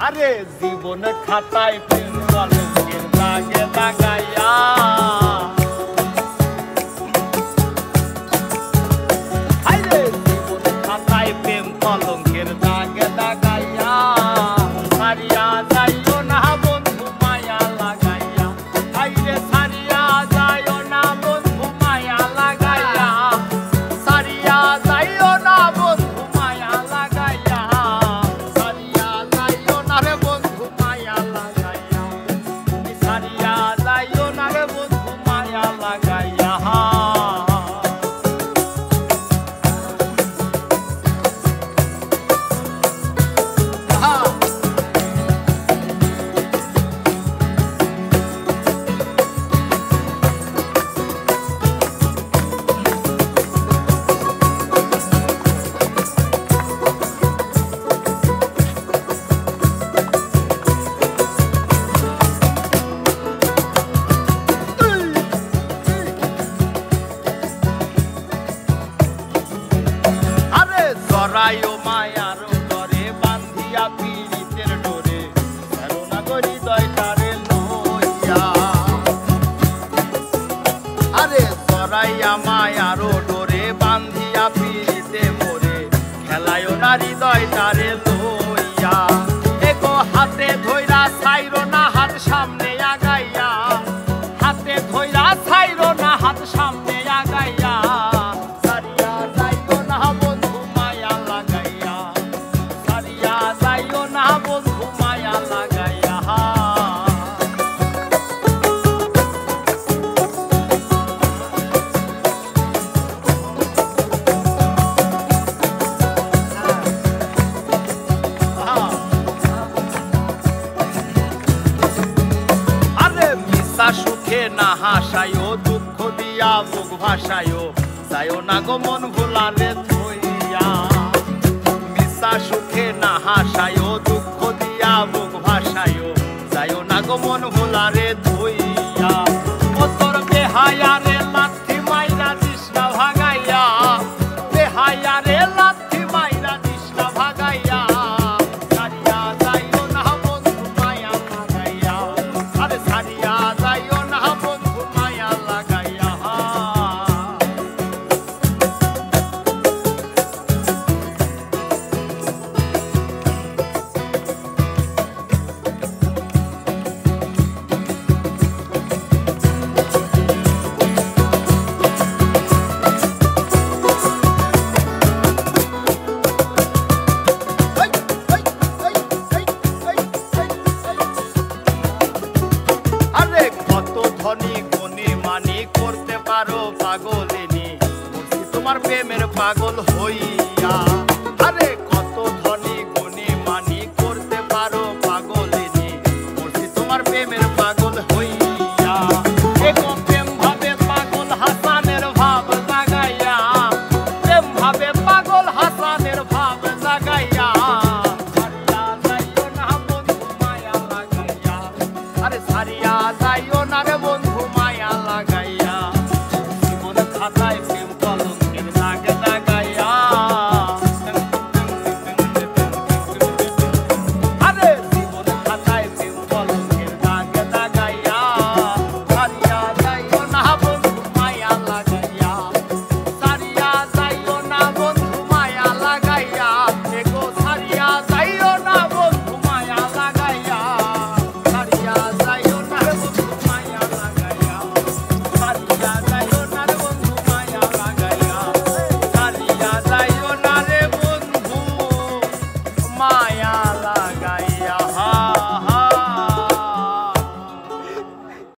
আরে জীবন খাতায় প্রেম কলঙ্কের দাগে দাগাইয়া আরে জীবন খাতায় প্রেম কলঙ্কের দাগে দাগাইয়া সারিয়া যাইও না বন্ধু মায়া লাগাইয়া আইরে সারিয়া যাইও না বন্ধু মায়া লাগাইয়া সারিয়া যাইও না বন্ধু মায়া লাগাইয়া সারিয়া যাইও না রে বন্ধু মায়া লাগাইয়া সারিয়া যাইও না রে বন্ধু মায়া লাগাইয়া জরায়ো মায়ার ডরে বান্ধিয়া পীড়িতের ডোরে করুণা করি দয়টারে লইয়া আরে জরাইয়া মায়ার ডোরে বান্ধিয়া পীড়িতে মোরে খেলায়ও না হৃদয়টারে লইয়া এগো হাতে ধইরা ছাইরো না হাত সামনে আগাইয়া হাতে ধইরা ছাইরো না হাত সামনে আগাইয়া সারিয়া যাইও না বন্ধু মায়া লাগাইয়া সারিয়া যাইও না বন্ধু মায়া লাগাইয়া আরে মিশা সুখে না হাসায়ো দুঃখ দিয়া মুখ ভাসায়ো যাইও না গো মন ভোলারে থইয়া মিশা সুখে না হাসায়ো দুঃখ দিয়া মুখ ভাসায়ো যাইও না গো মন ভোলারে থইয়া ও তোর বেহায়া রে লাথি মাইরা দিস না ভাগাইয়া বেহায়া রে লাথি মাইরা দিস না ভাগাইয়া সারিয়া যাইও না বন্ধু মায়া লাগাইয়া আরে সারিয়া যাইও না বন্ধু মায়া লাগাইয়া আরে কত ধনী গুণী মানি করতে পারো পাগলিনী তোমার প্রেমের পাগল হই